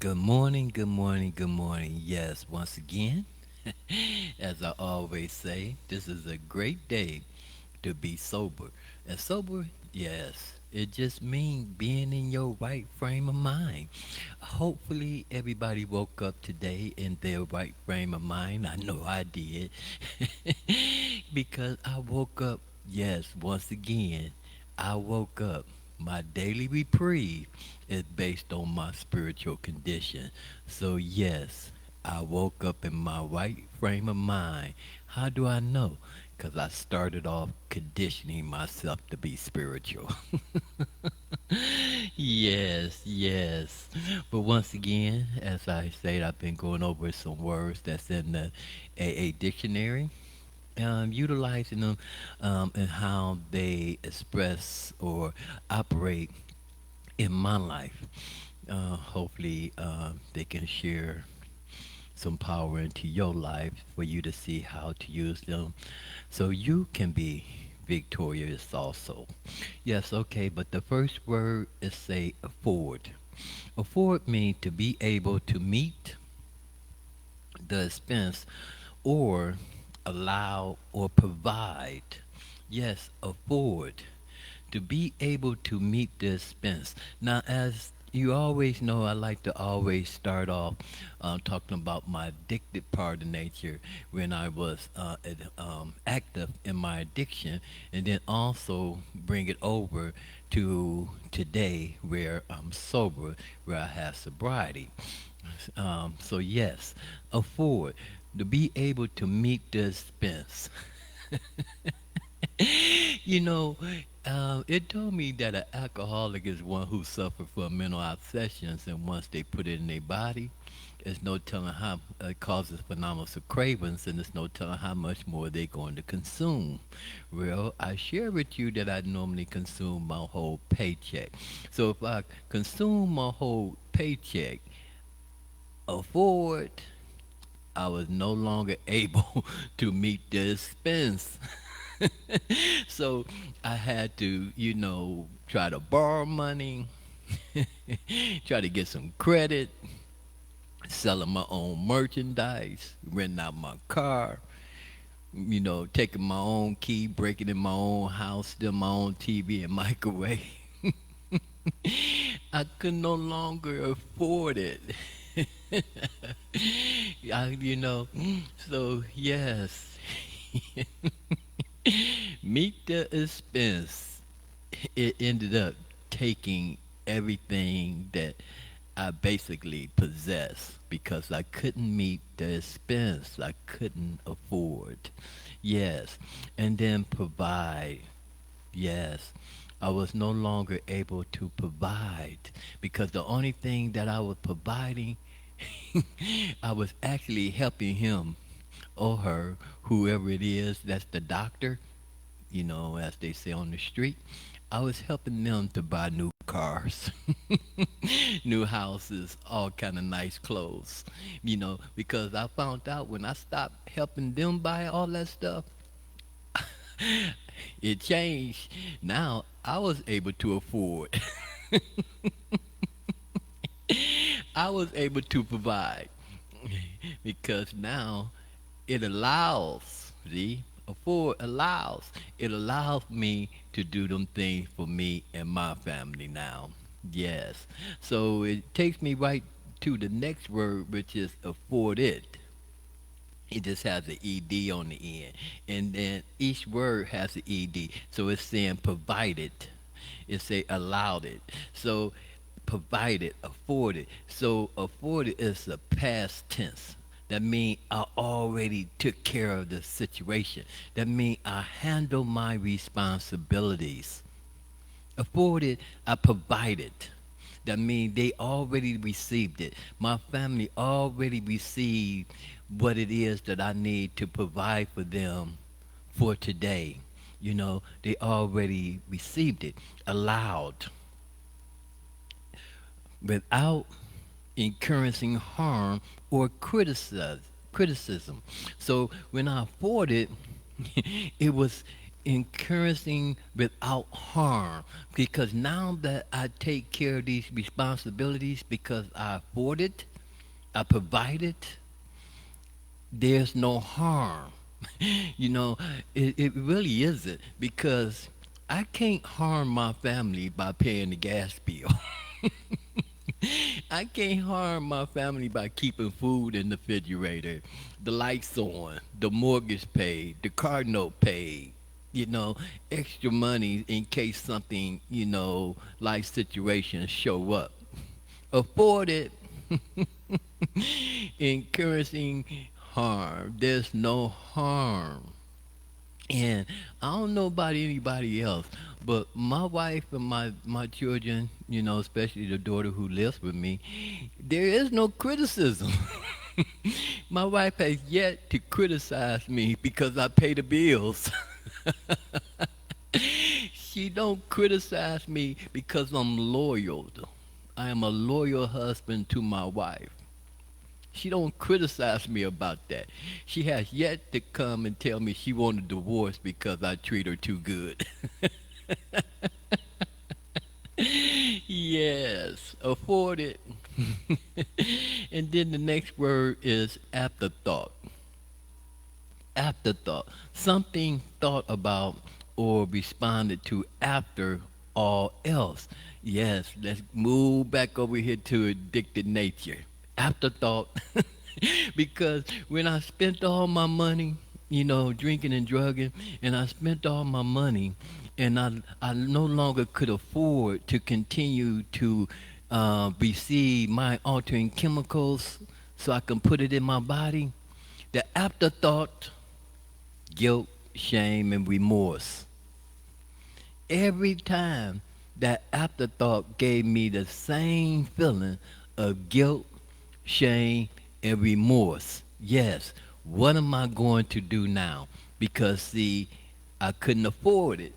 Good morning, good morning, good morning. Yes, once again, as I always say, this is a great day to be sober. And sober, yes, it just means being in your right frame of mind. Hopefully, everybody woke up today in their right frame of mind. I know I did. Because I woke up, yes, once again, I woke up. My daily reprieve is based on my spiritual condition. So, yes, I woke up in my right frame of mind. How do I know? Because I started off conditioning myself to be spiritual. Yes, yes. But once again, as I said, I've been going over some words that's in the AA dictionary, utilizing them and how they express or operate in my life. Hopefully, they can share some power into your life for you to see how to use them so you can be victorious also. Yes, okay, but the first word is say afford. Afford means to be able to meet the expense or allow or provide. Yes, afford. To be able to meet the expense. Now, as you always know, I like to always start off talking about my addicted part of nature when I was active in my addiction, and then also bring it over to today where I'm sober, where I have sobriety. So yes, afford to be able to meet the expense. You know, it told me that an alcoholic is one who suffered from mental obsessions, and once they put it in their body, there's no telling how it causes phenomenal cravings, and there's no telling how much more they're going to consume. Well, I share with you that I normally consume my whole paycheck. So if I consume my whole paycheck, afford, I was no longer able to meet the expense. So I had to, try to borrow money, try to get some credit, selling my own merchandise, renting out my car, taking my own key, breaking in my own house, steal my own TV and microwave. I could no longer afford it. So yes, meet the expense. It ended up taking everything that I basically possessed because I couldn't meet the expense. I couldn't afford. Yes. And then provide. Yes. I was no longer able to provide because the only thing that I was providing, I was actually helping him or her, whoever it is, that's the doctor, as they say on the street. I was helping them to buy new cars, new houses, all kind of nice clothes, because I found out when I stopped helping them buy all that stuff, it changed. Now I was able to afford. I was able to provide because now it allows, see, afford allows, it allows me to do them things for me and my family now. Yes. So it takes me right to the next word, which is afforded. It just has an ed on the end, and then each word has an ed. So it's saying provided, it's say allowed it. So provided, afforded. So afforded is a past tense. That means I already took care of the situation. That means I handle my responsibilities. Afforded, I provided. That means they already received it. My family already received what it is that I need to provide for them for today. They already received it. Allowed without encouraging harm or criticism. So when I afforded, it was encouraging without harm. Because now that I take care of these responsibilities because I afford it, I provide it, there's no harm. you know, it really isn't because I can't harm my family by paying the gas bill. I can't harm my family by keeping food in the refrigerator, the lights on, the mortgage paid, the car note paid, you know, extra money in case something, life situations show up. Afford it, encouraging harm. There's no harm. And I don't know about anybody else, but my wife and my children, especially the daughter who lives with me, there is no criticism. My wife has yet to criticize me because I pay the bills. She don't criticize me because I'm loyal. I am a loyal husband to my wife. She don't criticize me about that. She has yet to come and tell me she want a divorce because I treat her too good. Yes, afford it. And then the next word is afterthought. Afterthought. Something thought about or responded to after all else. Yes, let's move back over here to addicted nature. Afterthought. Because when I spent all my money, drinking and drugging, and I spent all my money, and I no longer could afford to continue to receive my altering chemicals so I can put it in my body. The afterthought, guilt, shame, and remorse. Every time that afterthought gave me the same feeling of guilt, shame, and remorse. Yes, what am I going to do now? Because, see, I couldn't afford it.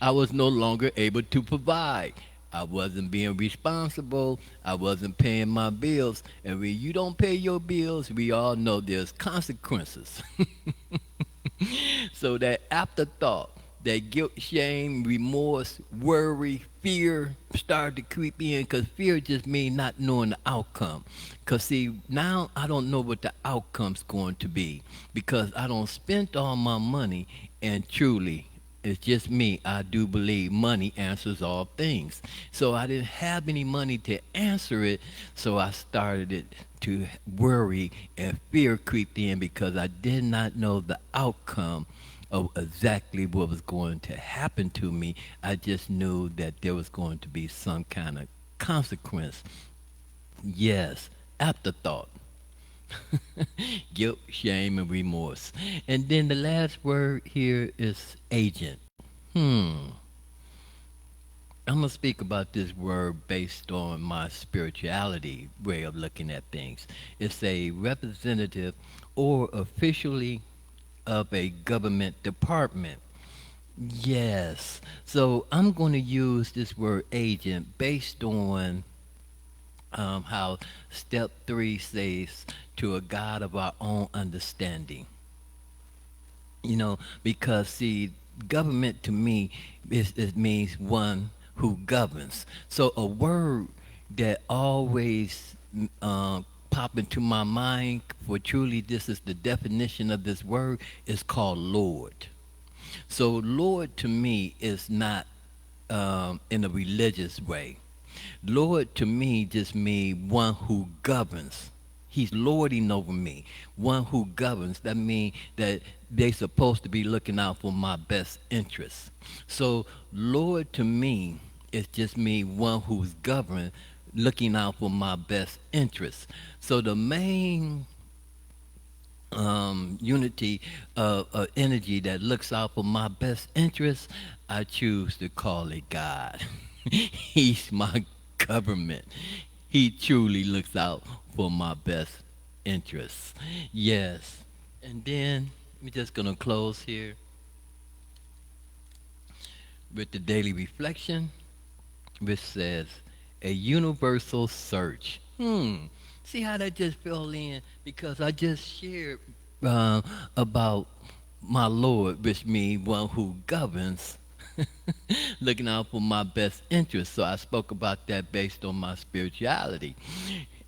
I was no longer able to provide. I wasn't being responsible. I wasn't paying my bills. And when you don't pay your bills, we all know there's consequences. So that afterthought, that guilt, shame, remorse, worry, fear started to creep in because fear just means not knowing the outcome. Because, see, now I don't know what the outcome's going to be because I don't spend all my money and truly, it's just me. I do believe money answers all things. So I didn't have any money to answer it, so I started it to worry and fear creeped in because I did not know the outcome of exactly what was going to happen to me. I just knew that there was going to be some kind of consequence. Yes, afterthought. Guilt, shame, and remorse. And then the last word here is agent. Hmm. I'm going to speak about this word based on my spirituality way of looking at things. It's a representative or officially of a government department. Yes. So I'm going to use this word agent based on how step 3 says to a God of our own understanding. Because see, government to me it means one who governs. So a word that always pop into my mind for truly this is the definition of this word is called Lord. So Lord to me is not in a religious way. Lord to me just means one who governs. He's lording over me, one who governs. That means that they're supposed to be looking out for my best interests. So Lord to me is just me, one who's governed, looking out for my best interests. So the main unity of energy that looks out for my best interests, I choose to call it God. He's my government. He truly looks out for my best interests. Yes. And then we're just going to close here with the daily reflection, which says, a universal search. See how that just fell in? Because I just shared about my Lord, which means one who governs, looking out for my best interest. So I spoke about that based on my spirituality.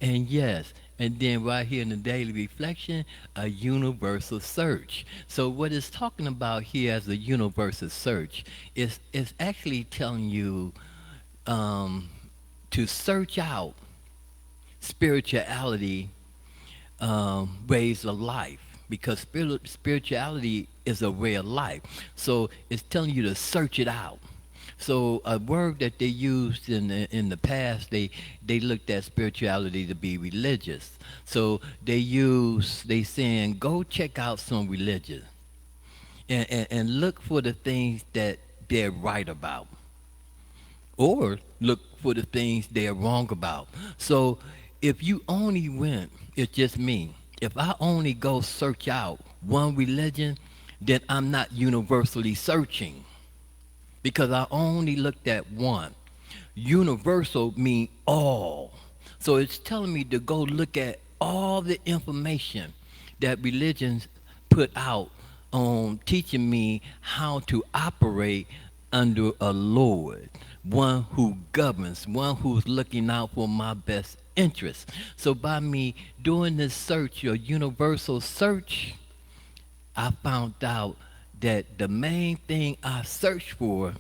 And yes, and then right here in the daily reflection, a universal search. So what it's talking about here as a universal search is actually telling you um, to search out spirituality ways of life, because spirituality is a way of life. So it's telling you to search it out. So a word that they used in the past, they looked at spirituality to be religious. So they saying go check out some religion and look for the things that they're right about, or look for the things they're wrong about. So if you only went, it's just me. If I only go search out one religion, then I'm not universally searching because I only looked at one. Universal mean all. So it's telling me to go look at all the information that religions put out on teaching me how to operate under a Lord, one who governs, one who's looking out for my best interest. So by me doing this search, your universal search, I found out that the main thing I search for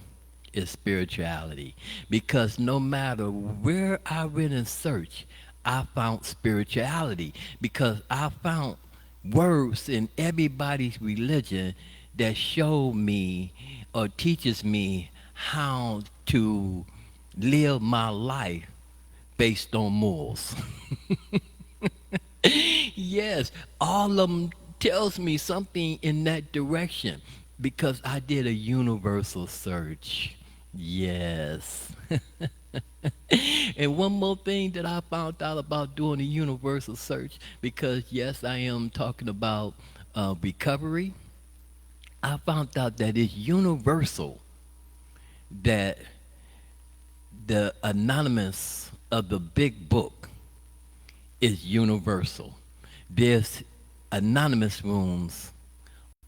is spirituality. Because no matter where I went and searched, I found spirituality. Because I found words in everybody's religion that show me or teaches me how to live my life based on morals. Yes, all of them tells me something in that direction because I did a universal search. Yes. And one more thing that I found out about doing a universal search, because yes, I am talking about recovery. I found out that it's universal that the anonymous of the big book is universal. There's anonymous rooms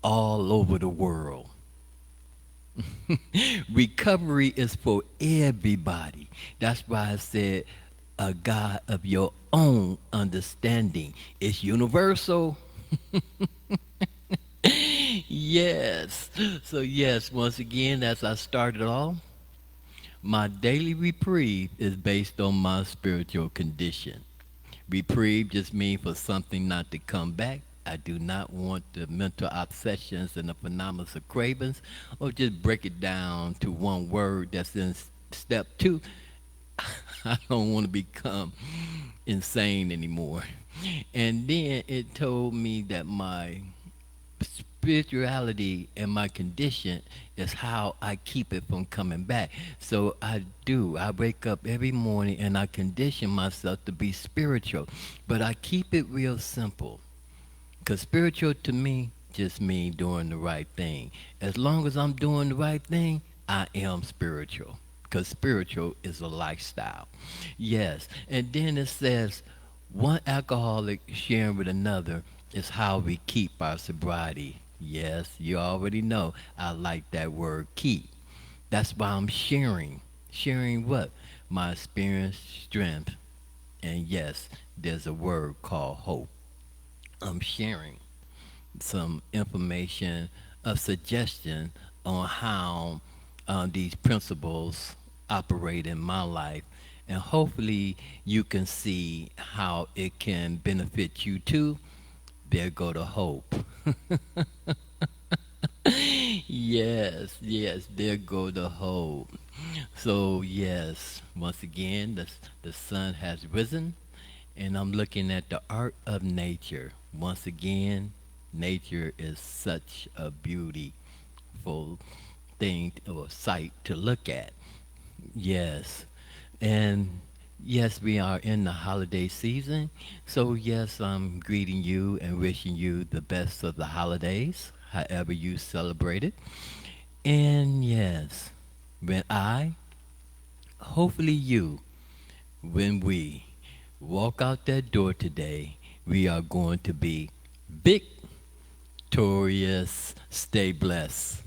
all over the world. Recovery is for everybody. That's why I said a God of your own understanding. It's universal. Yes. So, yes, once again, as I started off, my daily reprieve is based on my spiritual condition. Reprieve just means for something not to come back. I do not want the mental obsessions and the phenomena of cravings, or just break it down to one word that's in step two. I don't want to become insane anymore. And then it told me that my spirituality and my condition is how I keep it from coming back. So I do. I wake up every morning and I condition myself to be spiritual. But I keep it real simple. Because spiritual to me just means doing the right thing. As long as I'm doing the right thing, I am spiritual. Because spiritual is a lifestyle. Yes. And then it says, one alcoholic sharing with another is how we keep our sobriety. Yes, you already know I like that word keep. That's why I'm sharing. Sharing what? My experience, strength, and yes, there's a word called hope. I'm sharing some information, a suggestion on how these principles operate in my life. And hopefully you can see how it can benefit you too. There go the hope. Yes, yes, there go the hope. So yes, once again, the sun has risen, and I'm looking at the art of nature. Once again, nature is such a beautiful thing or sight to look at. Yes. And yes, we are in the holiday season. So, yes, I'm greeting you and wishing you the best of the holidays, however you celebrate it. And yes, when hopefully you, when we walk out that door today, we are going to be victorious. Stay blessed.